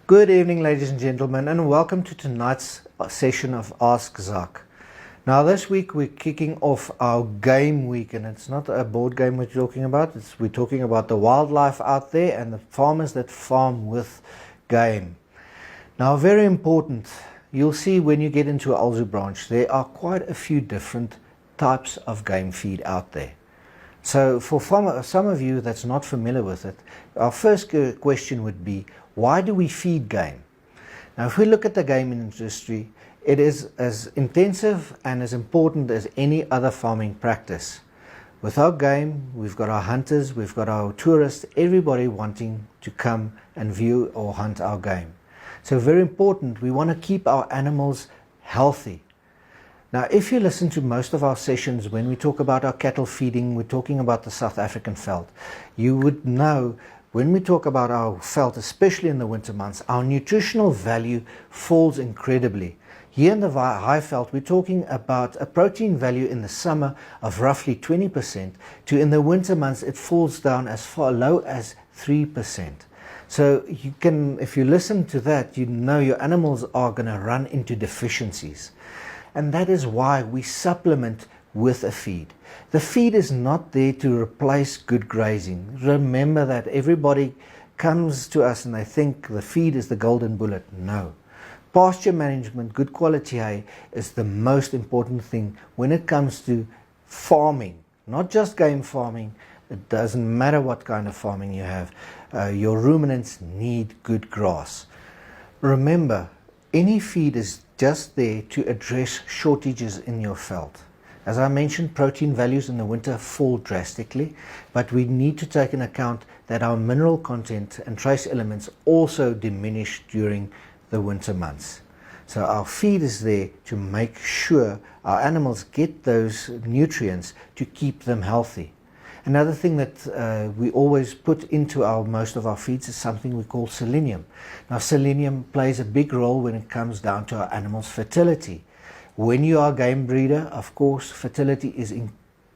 Good evening, ladies and gentlemen, and welcome to tonight's session of Ask Zak. Now this week we're kicking off our game week, and it's not a board game we're talking about, we're talking about the wildlife out there and the farmers that farm with game. Now very important, you'll see when you get into Alzu branch there are quite a few different types of game feed out there. So for some of you that's not familiar with it, our first question would be, why do we feed game? Now if we look at the game industry, it is as intensive and as important as any other farming practice. Without game, we've got our hunters, we've got our tourists, everybody wanting to come and view or hunt our game. So very important, we want to keep our animals healthy. Now if you listen to most of our sessions when we talk about our cattle feeding, we're talking about the South African veld. You would know when we talk about our veld, especially in the winter months, our nutritional value falls incredibly. Here in the high veld, we're talking about a protein value in the summer of roughly 20%, to in the winter months it falls down as far low as 3%. So you can, if you listen to that, you know your animals are going to run into deficiencies. And that is why we supplement with a feed. The feed is not there to replace good grazing. Remember that everybody comes to us and they think the feed is the golden bullet. No. Pasture management, good quality hay is the most important thing when it comes to farming. Not just game farming. It doesn't matter what kind of farming you have. Your ruminants need good grass. Remember, any feed is just there to address shortages in your veld. As I mentioned, protein values in the winter fall drastically, but we need to take into account that our mineral content and trace elements also diminish during the winter months. So our feed is there to make sure our animals get those nutrients to keep them healthy. Another thing that we always put into most of our feeds is something we call selenium. Now selenium plays a big role when it comes down to our animals' fertility. When you are a game breeder, of course, fertility is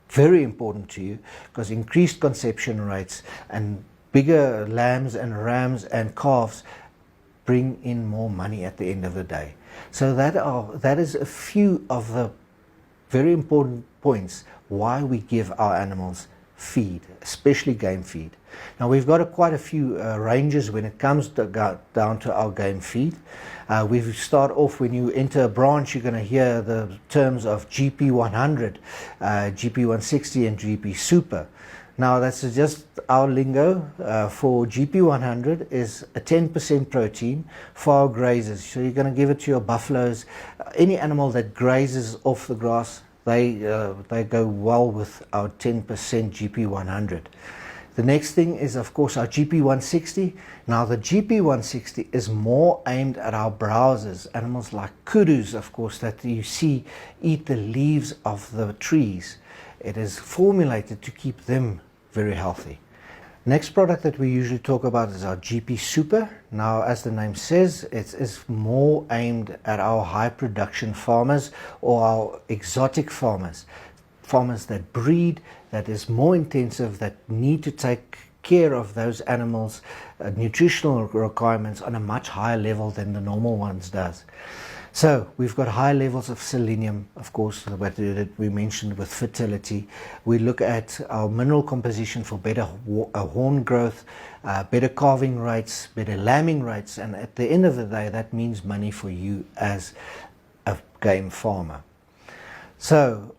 very important to you, because increased conception rates and bigger lambs and rams and calves bring in more money at the end of the day. So that is a few of the very important points why we give our animals feed, especially game feed. Now we've got quite a few ranges when it comes down to our game feed. We start off, when you enter a branch, you're going to hear the terms of GP100, GP160 and GP Super. Now that's just our lingo. For GP100 is a 10% protein for our grazers. So you're going to give it to your buffaloes, any animal that grazes off the grass. They go well with our 10% GP100. The next thing is, of course, our GP160. Now the GP160 is more aimed at our browsers, animals like kudus, of course, that you see eat the leaves of the trees. It is formulated to keep them very healthy. Next product that we usually talk about is our GP Super. Now, as the name says, it is more aimed at our high production farmers or our exotic farmers. Farmers that breed, that is more intensive, that need to take care of those animals' nutritional requirements on a much higher level than the normal ones does. So we've got high levels of selenium, of course, that we mentioned with fertility. We look at our mineral composition for better horn growth, better calving rates, better lambing rates, and at the end of the day, that means money for you as a game farmer. So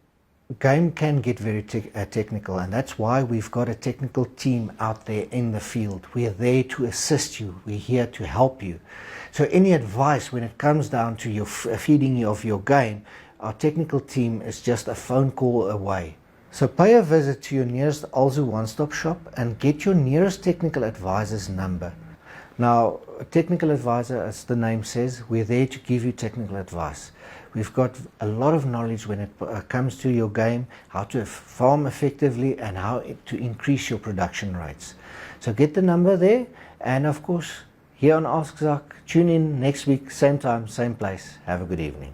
game can get very technical, and that's why we've got a technical team out there in the field. We are there to assist you. We're here to help you. So any advice when it comes down to your feeding of your game, our technical team is just a phone call away. So pay a visit to your nearest Alzu one-stop shop and get your nearest technical advisor's number. Now, a technical advisor, as the name says, we're there to give you technical advice. We've got a lot of knowledge when it comes to your game, how to farm effectively and how to increase your production rates. So get the number there, and of course, here on Ask Zak, tune in next week, same time, same place. Have a good evening.